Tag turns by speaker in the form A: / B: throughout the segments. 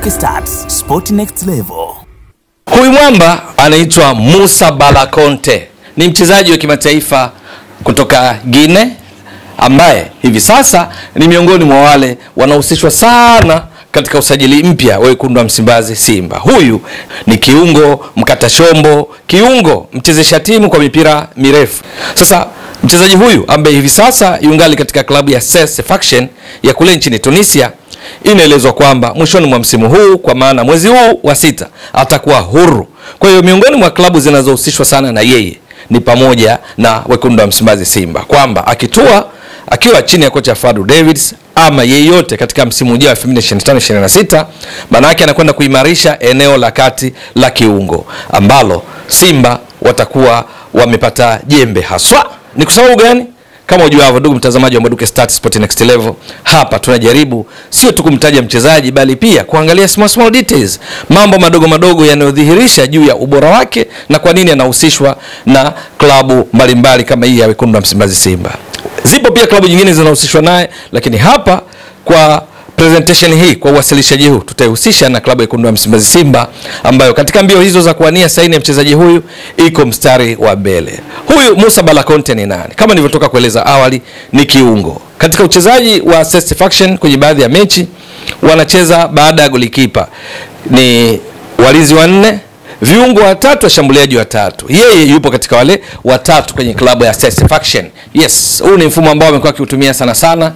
A: Maduke Stars, Sport Next Level.
B: Huyu mwamba anaitwa Musa Bala Conte. Ni mchezaji wa kimataifa kutoka Guinea ambaye hivi sasa ni miongoni mwa wale wanaohusishwa sana katika usajili mpya wa wekundu wa Msimbazi Simba. Huyu ni kiungo mkata shombo, kiungo mchezesha timu kwa mipira mirefu. Sasa mchezaji huyu ambaye hivi sasa yungali katika klabu ya Sfaxien ya kule nchini Tunisia, inaelezwa kwamba mwishoni mwa msimu huu, kwa maana mwezi huu wa 6, atakuwa huru. Kwa hiyo miongoni mwa klabu zinazohusishwa sana na yeye ni pamoja na wekundu wa Msimbazi Simba, kwamba akiwa chini ya kocha Fadlu Davids ama yeyote katika msimu ujao 2025-26, maana yake anakwenda kuimarisha eneo la kati la kiungo ambalo Simba watakuwa wamepata jembe haswa. Ni kwa sababu gani? Kama ujuavyo ndugu mtazamaji wa Maduke Stars Sport Next Level, hapa tunajaribu sio tu kumtaja mchezaji bali pia kuangalia small details, mambo madogo madogo yanayodhihirisha juu ya ubora wake na kwa nini anahusishwa na klabu mbalimbali kama hii ya wekundu wa Msimbazi Simba. Zipo pia klabu nyingine zinahusishwa naye, lakini hapa kwa presentation hii, kwa uwasilishaji huu, tutahusisha na klabu ya wekundu wa Msimbazi Simba ambayo katika mbio hizo za kuania saini ya mchezaji huyu iko mstari wa mbele. Huyu Musa Bala Conte ni nani? Kama nilivyotoka kueleza awali, ni kiungo. Katika uchezaji wa Sfaxien kwenye baadhi ya mechi wanacheza baada ya golikipa. Ni walinzi 4, viungo 3, washambuliaji 3. Yeye yupo katika wale 3 kwenye klabu ya Sfaxien. Yes, huu ni mfumo ambao amekuwa akiutumia sana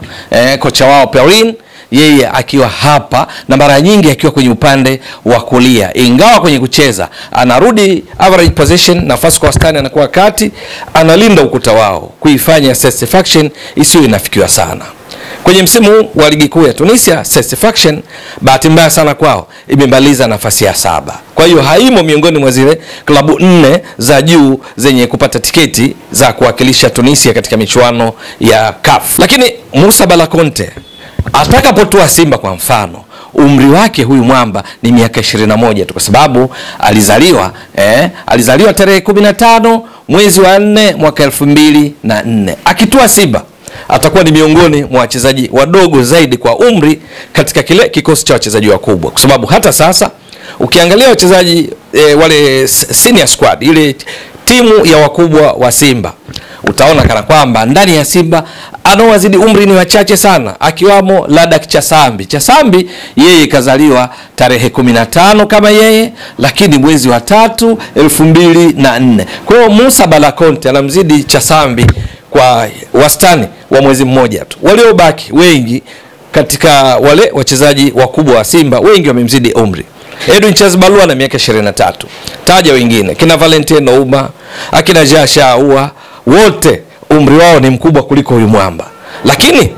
B: kocha wao Perrin, yeye akiwa hapa na mara nyingi akiwa kwenye upande wa kulia. Ingawa kwenye kucheza anarudi average possession, nafasi kwa wastani anakuwa kati, analinda ukuta wao, kuifanya Sfaxien isiyo inafikiwa sana. Kwenye msimu wa ligi kuu ya Tunisia, Sfaxien bahati mbaya sana kwao imemaliza nafasi ya 7. Kwa hiyo haimo miongoni mwa zile klabu 4 za juu zenye kupata tiketi za kuwakilisha Tunisia katika michuano ya CAF. Lakini Musa Bala Conte atakapotua Simba kwa mfano, umri wake huyu mwamba ni miaka 21 tu, kwa sababu alizaliwa tarehe 15 mwezi wa 4 mwaka 2004. Akitua Simba atakuwa ni miongoni mwa wachezaji wadogo zaidi kwa umri katika kile kikosi cha wachezaji wakubwa, kwa sababu hata sasa ukiangalia wachezaji wale senior squad, ile timu ya wakubwa wa Simba, utaona kana kwamba ndani ya Simba anaowazidi umri ni wachache sana, akiwamo Ladak Chasambi. Yeye kazaliwa tarehe 15 kama yeye, lakini mwezi wa 3 2004. Kwa hiyo Musa Bala Conte anamzidi Chasambi kwa wastani wa mwezi mmoja tu. Waliobaki wengi katika wale wachezaji wakubwa wa Simba, wengi wamemzidi umri. Edwin Chazbalua na miaka 23. Taja wengine, kina Valentino Uma, akina Jasha Aua, wote umri wao ni mkubwa kuliko huyu mwamba. Lakini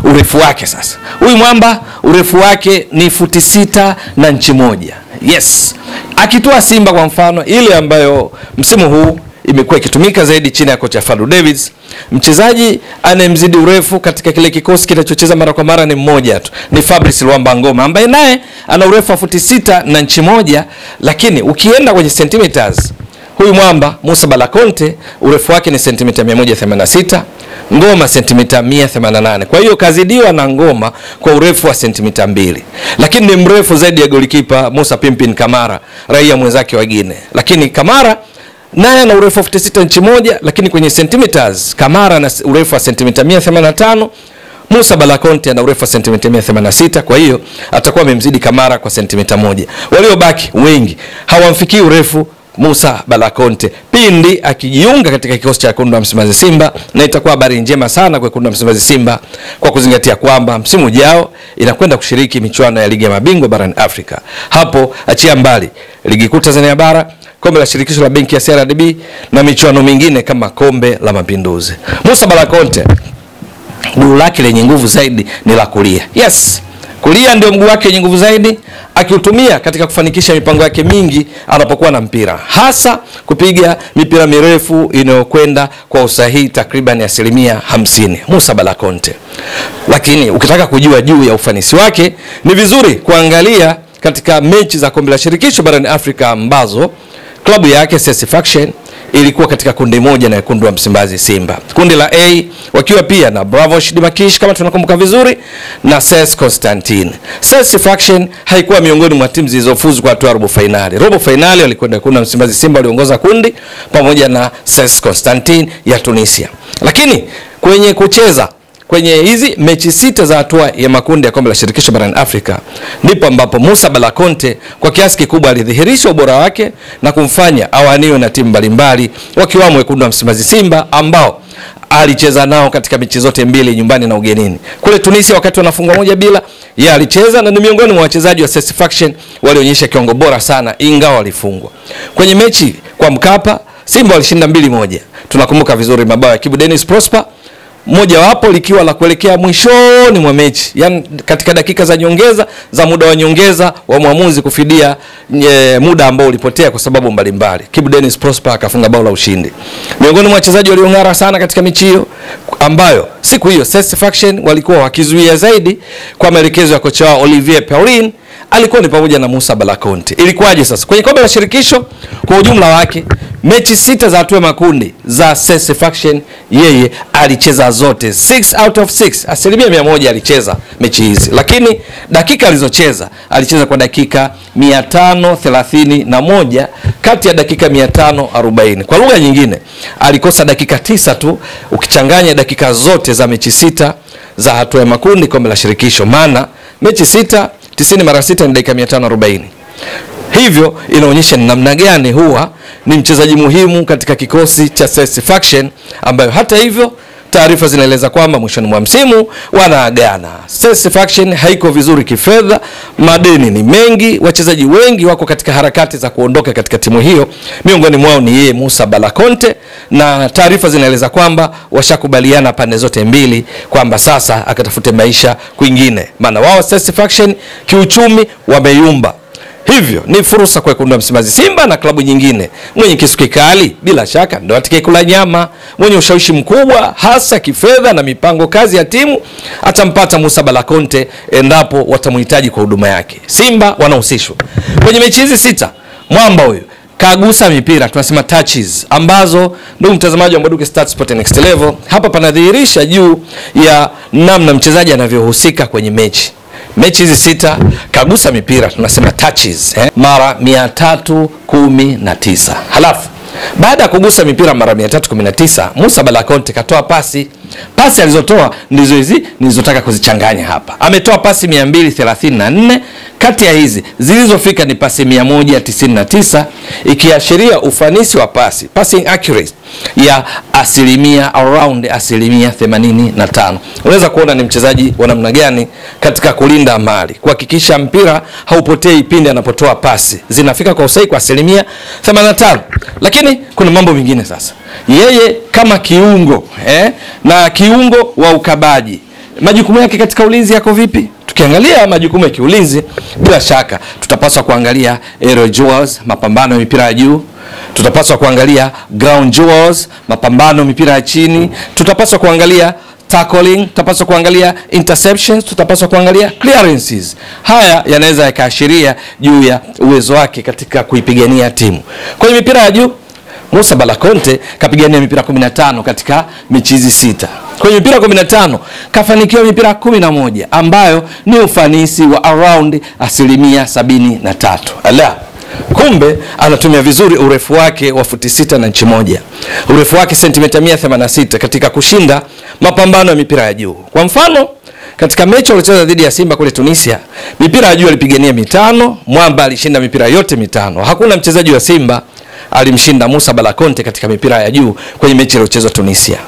B: urefu wake sasa, huyu mwamba urefu wake ni futi 6 na inchi 1. Yes, akitua Simba kwa mfano ile ambayo msimu huu imekuwa ikitumika zaidi chini ya kocha Fadlu Davids, mchezaji anemzidi urefu katika kile kikosi kinachocheza mara kwa mara ni mmoja tu, ni Fabrice Luamba Ngoma, ambaye naye ana urefu wa futi 6 na inchi 1. Lakini ukienda kwenye centimeters, huyu mwamba Musa Bala Conte urefu wake ni sentimita 186, Ngoma sentimita 188. Kwa hiyo kazidiwa na Ngoma kwa urefu wa sentimita 2. Lakini ni mrefu zaidi ya golikipa Musa Pimpin Kamara, raia mwenzake wa Guinea. Lakini Kamara naye ana urefu wa futi 6 inchi 1, lakini kwenye centimeters Kamara ana urefu wa sentimita 185, Musa Bala Conte ana urefu wa sentimita 186. Kwa hiyo atakuwa amemzidi Kamara kwa sentimita 1. Waliobaki wengi hawamfikii urefu Musa Bala Conte pindi akijiunga katika kikosi cha wekundu wa Msimbazi Simba, na itakuwa habari njema sana kwa wekundu wa Msimbazi Simba kwa kuzingatia kwamba msimu ujao inakwenda kushiriki michuano ya ligi ya mabingwa barani Afrika. Hapo achia mbali ligi kuu Tanzania bara, kombe la shirikisho la benki ya CRDB na michuano mingine kama kombe la Mapinduzi. Musa Bala Conte guu lake lenye nguvu zaidi ni la kulia. Yes, kulia ndio mguu wake wenye nguvu zaidi, akiutumia katika kufanikisha mipango yake mingi anapokuwa na mpira, hasa kupiga mipira mirefu inayokwenda kwa usahihi takriban 50%. Musa Bala Conte. Lakini ukitaka kujua juu ya ufanisi wake, ni vizuri kuangalia katika mechi za kombe la shirikisho barani Afrika ambazo klabu yake Satisfaction ilikuwa katika kundi moja na wekundu wa Msimbazi Simba. Kundi la A wakiwa pia na Bravo Shidimakish kama tunakumbuka vizuri na CS Constantine. Satisfaction haikuwa miongoni mwa timu zilizofuzu kwa hatua ya robo finali. Robo finali walikwenda wekundu wa Msimbazi Simba waliongoza kundi pamoja na CS Constantine ya Tunisia. Lakini kwenye kucheza kwenye hizi mechi sita za hatua ya makundi ya kombe la shirikisho barani Afrika ndipo ambapo Musa Bala Conte kwa kiasi kikubwa alidhihirisha ubora wake na kumfanya awaniwe na timu mbalimbali wakiwamo wekundu wa Msimbazi Simba ambao alicheza nao katika mechi zote mbili nyumbani na ugenini. Kule Tunisia wakati wanafungwa 1-0, yeye alicheza na ni miongoni mwa wachezaji wa Satisfaction walionyesha kiwango bora sana ingawa walifungwa. Kwenye mechi kwa Mkapa Simba walishinda 2-1. Tunakumbuka vizuri mabao ya Kibu Dennis Prosper, moja wapo likiwa la kuelekea mwishoni mwa mechi, yani katika dakika za nyongeza za muda wa nyongeza wa muamuzi kufidia muda ambao ulipotea kwa sababu mbalimbali. Kibu Dennis Prosper akafunga bao la ushindi. Miongoni mwa wachezaji waliong'ara sana katika mechi hiyo ambayo siku hiyo Satisfaction walikuwa wakizuia zaidi kwa maelekezo ya kocha wao Olivier Perrin, alikuwa ni pamoja na Musa Bala Conte. Ilikuwaje sasa? Kwenye kombe la shirikisho kwa ujumla wake mechi sita za hatua makundi za Satisfaction yeye alicheza zote 6 out of 6. Asilimia 100 alicheza mechi hizi. Lakini dakika alizocheza alicheza kwa dakika 531 kati ya dakika 540. Kwa lugha nyingine alikosa dakika 9 tu ukichanganya dakika zote za mechi sita za hatua ya makundi kombe la shirikisho, maana mechi sita 90 mara 6 ni dakika 540. Hivyo inaonyesha ni namna gani huwa ni mchezaji muhimu katika kikosi cha Satisfaction, ambayo hata hivyo taarifa zinaeleza kwamba mwishoni mwa msimu wanaagana. Satisfaction haiko vizuri kifedha, madeni ni mengi, wachezaji wengi wako katika harakati za kuondoka katika timu hiyo. Miongoni mwao ni yeye Musa Bala Conte, na taarifa zinaeleza kwamba washakubaliana pande zote mbili kwamba sasa akatafute maisha kwingine, maana wao Satisfaction kiuchumi wameyumba. Hivyo ni fursa kwa wekundu wa Msimbazi Simba na klabu nyingine. Mwenye kisu kikali bila shaka ndio atakayekula nyama. Mwenye ushawishi mkubwa hasa kifedha na mipango kazi ya timu atampata Musa Bala Conte endapo watamhitaji kwa huduma yake. Simba wanahusishwa kwenye mechi hizi sita. Mwamba huyu kagusa mipira, tunasema touches, ambazo ndugu mtazamaji wa Mbwaduke Stats Sport Next Level, hapa panadhihirisha juu ya namna mchezaji anavyohusika kwenye mechi. Mechi hizi sita kagusa mipira, tunasema touches, mara 319. Halafu baada ya kugusa mipira mara 319, Musa Bala Conte katoa pasi. Pasi alizotoa ndizo hizi nilizotaka kuzichanganya hapa. Ametoa pasi 234, kati ya hizi zilizofika ni pasi 199, ikiashiria ufanisi wa pasi, passing accuracy ya around asilimia 85. Unaweza kuona ni mchezaji wa namna gani katika kulinda mali, kuhakikisha mpira haupotei pindi anapotoa pasi, zinafika kwa usahihi kwa asilimia 85. Lakini kuna mambo mengine sasa. Yeye kama kiungo na kiungo wa ukabaji, majukumu yake katika ulinzi yako vipi? Tukiangalia majukumu ya kiulinzi, bila shaka tutapaswa kuangalia aerial duels, mapambano ya mipira ya juu. Tutapaswa kuangalia ground duels, mapambano mipira ya chini. Tutapaswa kuangalia tackling, tutapaswa kuangalia interceptions, tutapaswa kuangalia clearances. Haya yanaweza yakaashiria juu ya uwezo wake katika kuipigania timu. Kwenye mipira ya juu, Musa Bala Conte kapigania mipira 15 katika mechi hizi sita. Kwenye mipira 15 kafanikiwa mipira 11, ambayo ni ufanisi wa around asilimia 73. Ala, kumbe anatumia vizuri urefu wake wa futi 6 na inchi 1. Urefu wake sentimita 186 katika kushinda mapambano ya mipira ya juu. Kwa mfano, katika mechi aliyocheza dhidi ya Simba kule Tunisia, mipira ya juu alipigania 5, Mwamba alishinda mipira yote 5. Hakuna mchezaji wa Simba alimshinda Musa Bala Conte katika mipira ya juu kwenye mechi iliyochezwa Tunisia.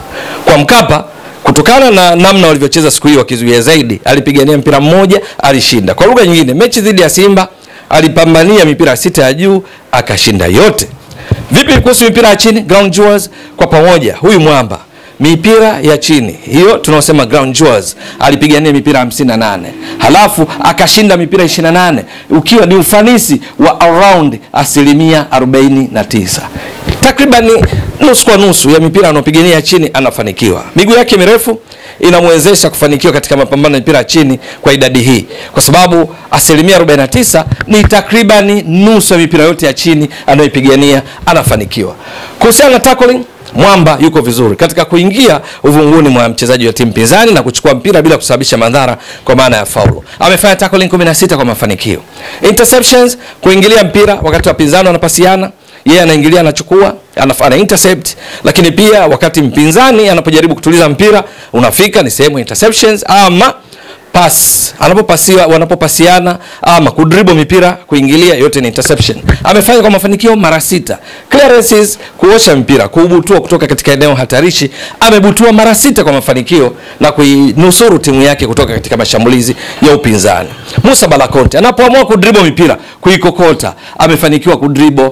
B: Kwa Mkapa, kutokana na namna walivyocheza siku hiyo wakizuia zaidi, alipigania mpira mmoja, alishinda. Kwa lugha nyingine, mechi dhidi ya Simba alipambania mipira 6 ya juu, akashinda yote. Vipi kuhusu mipira ya chini, ground duels? Kwa pamoja huyu Mwamba mipira ya chini hiyo tunaosema ground duels alipigania mipira 58, halafu akashinda mipira 28, ukiwa ni ufanisi wa around asilimia 49. Takriban nusu kwa nusu ya mipira anopigania chini anafanikiwa. Miguu yake mirefu inamwezesha kufanikiwa katika mapambano ya mpira chini kwa idadi hii, kwa sababu asilimia 49 ni takribani nusu ya mipira yote ya chini anayoipigania anafanikiwa. Kuhusiana na tackling, Mwamba yuko vizuri katika kuingia uvunguni mwa mchezaji wa timu pinzani na kuchukua mpira bila kusababisha madhara kwa maana ya faulo. Amefanya tackling 16 kwa mafanikio. Interceptions, kuingilia mpira wakati wa pinzani wanapasiana, yeye anaingilia, anachukua, anafanya intercept. Lakini pia wakati mpinzani anapojaribu kutuliza mpira unafika, ni sehemu interceptions. Ama pass, wanapopasiana ama kudribble mipira kuingilia, yote ni interception. Amefanya kwa mafanikio mara 6. Clearances, kuosha mpira, kubutua kutoka katika eneo hatarishi, amebutua mara 6 kwa mafanikio na kuinusuru timu yake kutoka katika mashambulizi ya upinzani. Musa Bala Conte anapoamua kudribble mipira, kuikokota, amefanikiwa kudribble.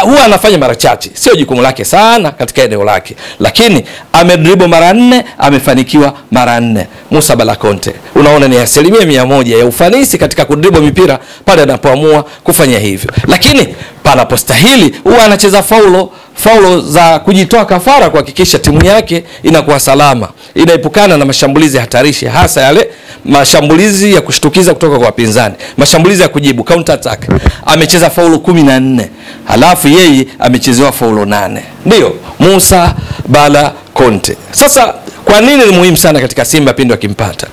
B: Huwa anafanya mara chache, sio jukumu lake sana katika eneo lake, lakini amedribble mara 4, amefanikiwa mara 4. Musa Bala Conte, unaona ni asilimia 100 ya ufanisi katika kudribble mipira pale anapoamua kufanya hivyo. Lakini panapostahili huwa anacheza faulo za kujitoa kafara kuhakikisha timu yake inakuwa salama, inaepukana na mashambulizi hatarishi, hasa yale mashambulizi ya kushtukiza kutoka kwa wapinzani, mashambulizi ya kujibu, counter attack. Amecheza faulo 14, halafu yeye amechezewa faulo 8. Ndio Musa Bala Conte. Sasa kwa nini ni muhimu sana katika Simba pindi wakimpata?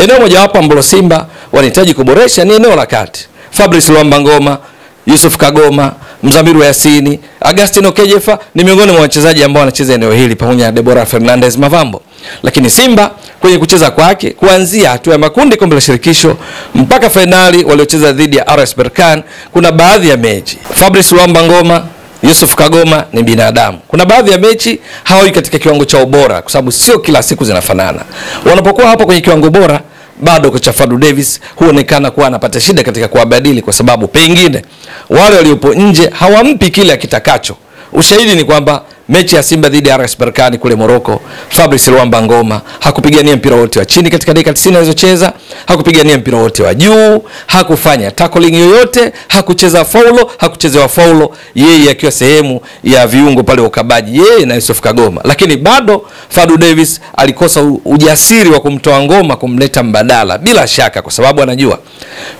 B: Eneo moja wapo ambalo Simba wanahitaji kuboresha ni eneo la kati. Fabrice Luamba Ngoma, Yusuf Kagoma, Mzamiru Yasini, Agustino Kejefa ni miongoni mwa wachezaji ambao wanacheza eneo hili pamoja na Deborah Fernandez Mavambo. Lakini Simba kwenye kucheza kwake kuanzia hatua ya makundi kombe la shirikisho mpaka finali waliocheza dhidi ya RS Berkane, kuna baadhi ya mechi Fabrice Luamba Ngoma, Yusuf Kagoma ni binadamu. Kuna baadhi ya mechi hawai katika kiwango cha ubora kwa sababu sio kila siku zinafanana. Wanapokuwa hapo kwenye kiwango bora, bado kocha Fadu Davis huonekana kuwa anapata shida katika kuwabadili kwa sababu pengine wale waliopo nje hawampi kile akitakacho. Ushahidi ni kwamba mechi ya Simba dhidi ya RS Berkane kule Morocco, Fabrice Luamba Ngoma hakupigania mpira wote wa chini katika dakika 90 alizocheza, hakupigania mpira wote wa juu, hakufanya tackling yoyote, hakucheza faulo, hakuchezewa faulo, yeye akiwa sehemu ya viungo pale ukabaji, yeye na Yusuf Kagoma. Lakini bado Fadu Davis alikosa ujasiri wa kumtoa Ngoma kumleta mbadala, bila shaka kwa sababu anajua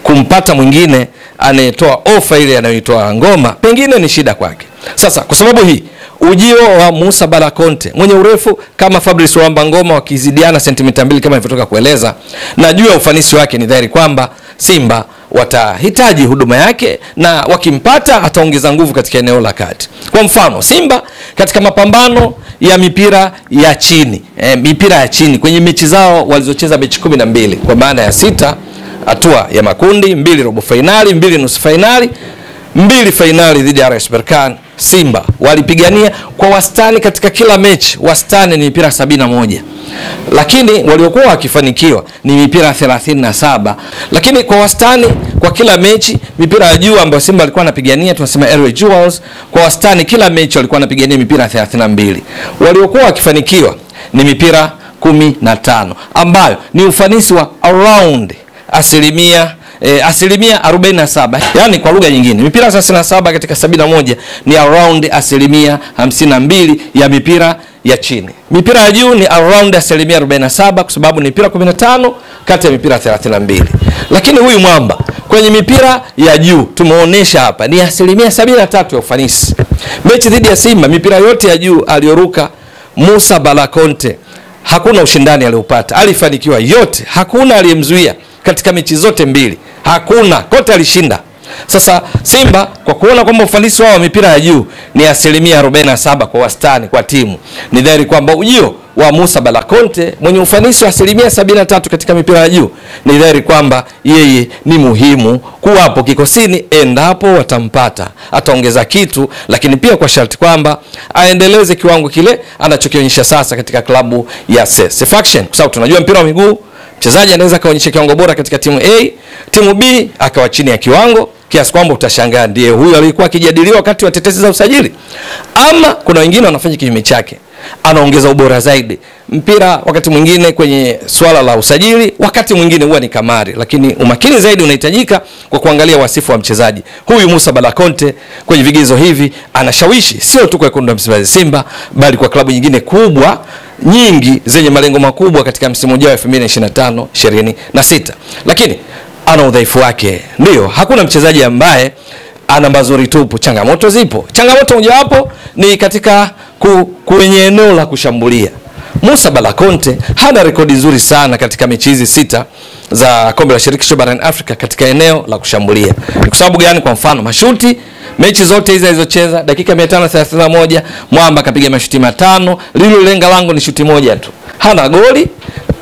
B: kumpata mwingine anayetoa ofa ile anayoitoa Ngoma pengine ni shida kwake. Sasa kwa sababu hii ujio wa Musa Bala Conte mwenye urefu kama Fabrice Luamba Ngoma wakizidiana sentimita 2 kama nilivyotoka kueleza, na juu ya ufanisi wake ni dhahiri kwamba Simba watahitaji huduma yake, na wakimpata ataongeza nguvu katika eneo la kati. Kwa mfano Simba katika mapambano ya mipira ya chini, kwenye mechi zao walizocheza mechi 12 kwa maana ya 6 hatua ya makundi, 2 robo finali, 2 nusu finali, 2 finali dhidi ya RS Berkane, Simba walipigania kwa wastani katika kila mechi, wastani ni mipira 71. Lakini waliokuwa wakifanikiwa ni mipira 37. Lakini kwa wastani kwa kila mechi mipira ya juu ambayo Simba alikuwa anapigania, tunasema Airway Jewels, kwa wastani kila mechi walikuwa wanapigania mipira 32. Waliokuwa wakifanikiwa ni mipira 15, ambayo ni ufanisi wa around asilimia 47. Yani kwa lugha nyingine mipira 37 katika 71 ni around asilimia 52 ya mipira ya chini. Mipira ya juu ni around asilimia 47 kwa sababu ni mipira 15 kati ya mipira 32. Lakini huyu Mwamba kwenye mipira ya juu tumeonesha hapa ni asilimia 73 ya ufanisi. Mechi dhidi ya Simba mipira yote ya juu alioruka Musa Bala Conte, hakuna ushindani aliopata, alifanikiwa yote, hakuna aliyemzuia katika mechi zote 2, hakuna, kote alishinda. Sasa Simba kwa kuona kwamba ufanisi wao wa mipira ya juu ni asilimia 47 kwa wastani kwa timu, ni dhahiri kwamba ujio wa Musa Bala Conte mwenye ufanisi wa asilimia 73 katika mipira ya juu, ni dhahiri kwamba yeye ni muhimu kuwapo kikosini endapo watampata. Ataongeza kitu, lakini pia kwa sharti kwamba aendeleze kiwango kile anachokionyesha sasa katika klabu ya Sefaction, kwa sababu tunajua mpira wa miguu mchezaji anaweza kaonyesha kiwango bora katika timu A, timu B akawa chini ya kiwango kiasi kwamba utashangaa ndiye huyu alikuwa akijadiliwa wakati wa tetesi za usajili. Ama kuna wengine wanafanya kinyume chake, anaongeza ubora zaidi. Mpira wakati mwingine kwenye swala la usajili, wakati mwingine huwa ni kamari, lakini umakini zaidi unahitajika kwa kuangalia wasifu wa mchezaji. Huyu Musa Bala Conte kwenye vigezo hivi anashawishi sio tu kwa Wekundu wa Msimbazi Simba, bali kwa klabu nyingine kubwa nyingi zenye malengo makubwa katika msimu ujao 2025-26. Lakini ana udhaifu wake. Ndio, hakuna mchezaji ambaye ana mazuri tupu. Changamoto zipo. Changamoto mojawapo ni katika kwenye eneo la kushambulia. Musa Bala Conte hana rekodi nzuri sana katika mechi hizi 6 za kombe la shirikisho barani Afrika katika eneo la kushambulia. Ni kwa sababu gani? Kwa mfano, mashuti mechi zote hizi alizocheza dakika 531 Mwamba kapiga mashuti 5, lilo lenga lango ni shuti moja tu. Hana goli,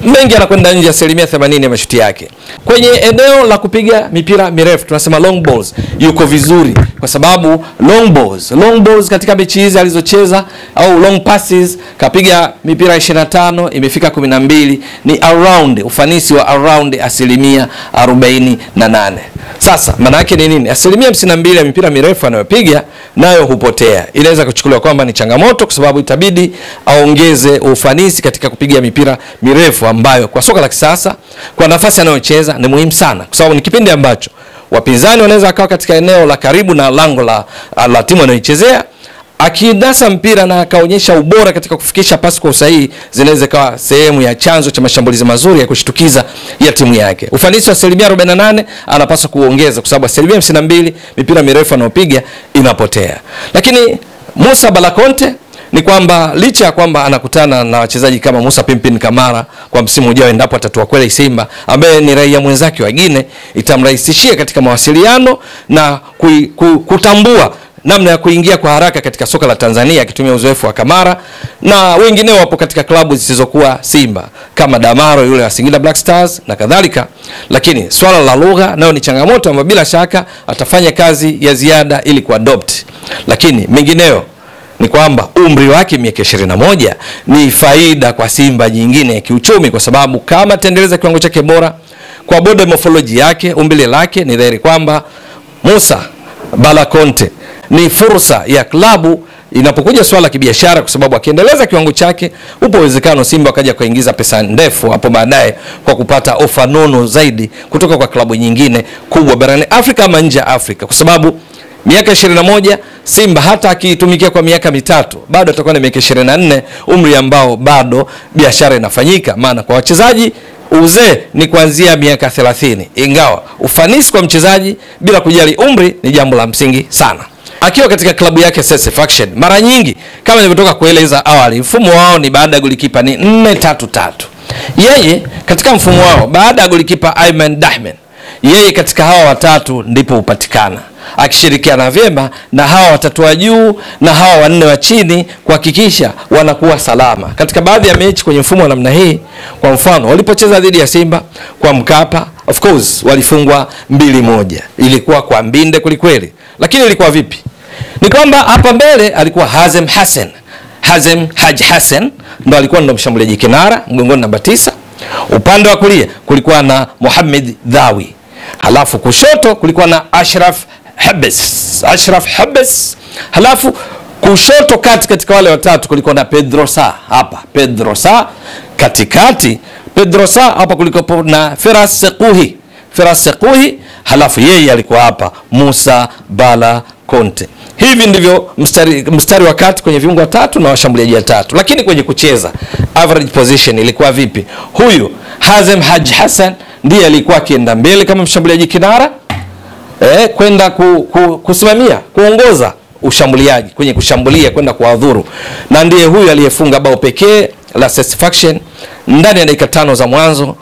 B: mengi anakwenda nje, 80% ya mashuti yake. Kwenye eneo la kupiga mipira mirefu, tunasema long balls, yuko vizuri kwa sababu long balls katika mechi hizi alizocheza au long passes kapiga mipira 25, imefika 12, ni around, ufanisi wa around 48%. Sasa maana yake ni nini? 52% ya mipira mirefu anayopiga nayo hupotea. Inaweza kuchukuliwa kwamba ni changamoto kwa sababu itabidi aongeze ufanisi katika kupiga mipira mirefu ambayo kwa soka la kisasa kwa nafasi anayocheza ni muhimu sana, kwa sababu ni kipindi ambacho wapinzani wanaweza akawa katika eneo la karibu na lango la timu anayoichezea. Akidasa mpira na akaonyesha ubora katika kufikisha pasi kwa usahihi, zinaweza kuwa sehemu ya chanzo cha mashambulizi mazuri ya kushtukiza ya timu yake. Ufanisi wa 48% anapaswa kuongeza kwa sababu 52% mipira mirefu anayopiga inapotea. Lakini Musa Bala Conte ni kwamba licha ya kwamba anakutana na wachezaji kama Musa Pimpin Kamara kwa msimu ujao endapo atatua kweli Simba, ambaye ni raia mwenzake wa Guinea, itamrahisishia katika mawasiliano na kutambua namna ya kuingia kwa haraka katika soka la Tanzania akitumia uzoefu wa Kamara, na wengine wapo katika klabu zisizokuwa Simba kama Damaro yule wa Singida Black Stars na kadhalika. Lakini swala la lugha nayo ni changamoto ambayo bila shaka atafanya kazi ya ziada ili kuadopt. Lakini mengineo ni kwamba umri wake miaka 21 ni faida kwa Simba nyingine ya kiuchumi, kwa sababu kama ataendeleza kiwango chake bora kwa body morphology yake, umbile lake, ni dhahiri kwamba Musa Bala Conte ni fursa ya klabu inapokuja swala kibiashara, kwa sababu akiendeleza kiwango chake upo uwezekano Simba akaja kuingiza pesa ndefu hapo baadaye kwa kupata ofa nono zaidi kutoka kwa klabu nyingine kubwa barani Afrika ama nje ya Afrika, kwa sababu miaka 21 Simba hata akitumikia kwa miaka 3 bado atakuwa na miaka 24, umri ambao bado biashara inafanyika. Maana kwa wachezaji uzee ni kuanzia miaka 30, ingawa ufanisi kwa mchezaji bila kujali umri ni jambo la msingi sana. Akiwa katika klabu yake Satisfaction, mara nyingi kama nilivyotoka kueleza awali, mfumo wao ni baada ya golikipa ni 4-3-3. Yeye katika mfumo wao baada ya golikipa Ayman Dahman, yeye katika hawa watatu ndipo upatikana, akishirikiana vyema na hawa watatu wa juu na hawa wanne wa chini kuhakikisha wanakuwa salama. Katika baadhi ya mechi kwenye mfumo wa namna hii, kwa mfano walipocheza dhidi ya Simba kwa Mkapa, of course walifungwa 2-1, ilikuwa kwa mbinde kulikweli. Lakini ilikuwa vipi? Ni kwamba hapa mbele alikuwa Hazem Haji Hassan, ndo alikuwa ndo mshambuliaji kinara mgongoni namba 9. Upande wa kulia kulikuwa na Mohamed Dhawi, halafu kushoto kulikuwa na Ashraf Habes, halafu kushoto katika wale watatu kulikuwa na Pedro Sa katikati, hapa kulikuwa na Firas Sekuhi, halafu yeye alikuwa hapa Musa Bala Conte. Hivi ndivyo mstari wa kati kwenye viungo watatu na washambuliaji watatu. Lakini kwenye kucheza average position ilikuwa vipi? Huyu Hazem Haji Hassan ndiye alikuwa akienda mbele kama mshambuliaji kinara, kwenda kusimamia, kuongoza ushambuliaji kwenye kushambulia kwenda kuadhuru, na ndiye huyu aliyefunga bao pekee la Satisfaction ndani ya dakika 5 za mwanzo.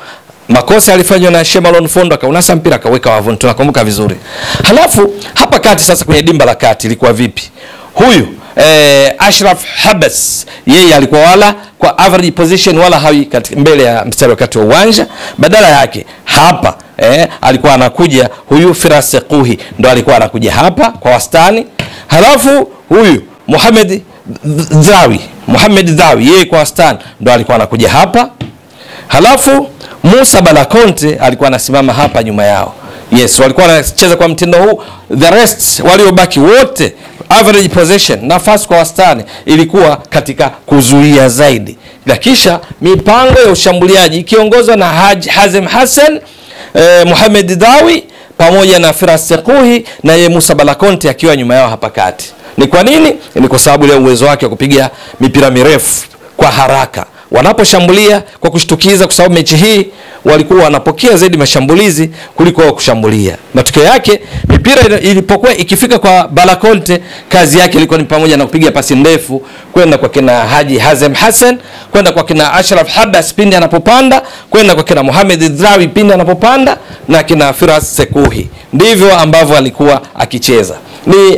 B: Makosa alifanywa na Shemalon Fondo, akaunasa mpira akaweka wavuni, tunakumbuka vizuri. Halafu hapa kati sasa kwenye dimba la kati ilikuwa vipi? Huyu Ashraf Habes, yeye alikuwa wala kwa average position wala hawi katika mbele ya mstari wa kati wa uwanja, badala yake hapa alikuwa anakuja huyu Firas Sekuhi, ndo alikuwa anakuja hapa kwa wastani. Halafu huyu Mohamed Dhawi yeye kwa wastani ndo alikuwa anakuja hapa. Halafu Musa Bala Conte alikuwa anasimama hapa nyuma yao. Yes, walikuwa wanacheza kwa mtindo huu. The rest waliobaki wote average possession, nafasi kwa wastani, ilikuwa katika kuzuia zaidi. Na kisha mipango ya ushambuliaji ikiongozwa na Hazem Hassan, Mohamed Dhawi pamoja na Firas Sekuhi na ye Musa Bala Conte akiwa nyuma yao hapa kati. Ni kwa nini? Ni kwa sababu ile uwezo wake wa kupiga mipira mirefu kwa haraka, wanaposhambulia kwa kushtukiza, kwa sababu mechi hii walikuwa wanapokea zaidi mashambulizi kuliko wao kushambulia. Matokeo yake mipira ilipokuwa ikifika kwa Bala Conte, kazi yake ilikuwa ni pamoja na kupiga pasi ndefu kwenda kwa kina Haji Hazem Hassan, kwenda kwa kina Ashraf Habas pindi anapopanda, kwenda kwa kina Mohamed Drawi pindi anapopanda, na kina Firas Sekuhi. Ndivyo ambavyo alikuwa akicheza.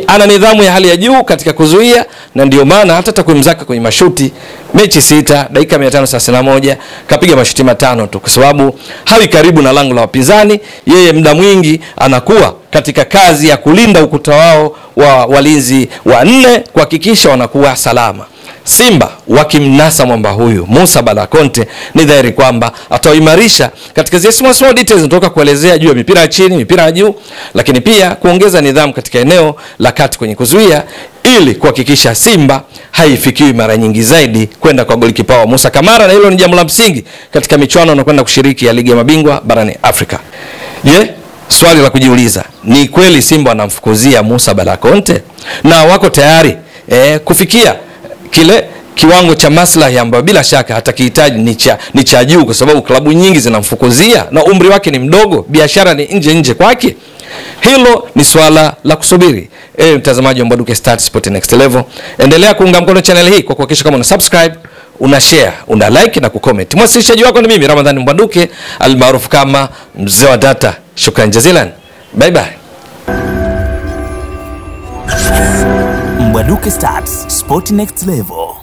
B: Ana nidhamu ya hali ya juu katika kuzuia, na ndio maana hata takwimu zake kwenye mashuti, mechi 6 dakika 531 kapiga mashuti 5 tu, kwa sababu hawi karibu na lango la wapinzani. Yeye muda mwingi anakuwa katika kazi ya kulinda ukuta wao wa walinzi wa 4 kuhakikisha wanakuwa salama. Simba wakimnasa mwamba huyu Musa Bala Conte, ni dhahiri kwamba ataimarisha katika zile small details nitoka kuelezea juu ya mipira ya chini, mipira ya juu, lakini pia kuongeza nidhamu katika eneo la kati kwenye kuzuia, ili kuhakikisha Simba haifikiwi mara nyingi zaidi kwenda kwa golikipa wa Musa Kamara, na hilo ni jambo la msingi katika michuano na kwenda kushiriki ya ligi ya mabingwa barani Afrika. Swali la kujiuliza, ni kweli Simba wanamfukuzia Musa Bala Conte na wako tayari kufikia kile kiwango cha maslahi ambayo bila shaka hatakihitaji ni cha juu, kwa sababu klabu nyingi zinamfukuzia na umri wake ni mdogo, biashara ni nje kwake? Hilo ni swala la kusubiri. Mtazamaji wa Mbwaduke Stats Sport Next Level, endelea kuunga mkono channel hii kwa kuhakikisha kama una subscribe, una share, una like na kucomment. Mwasilishaji wako ni mimi Ramadhani Mbwaduke almaarufu kama Mzee wa Data. Shukran jazilan. Bye bye.
A: Mbwaduke Stats Sport Next Level.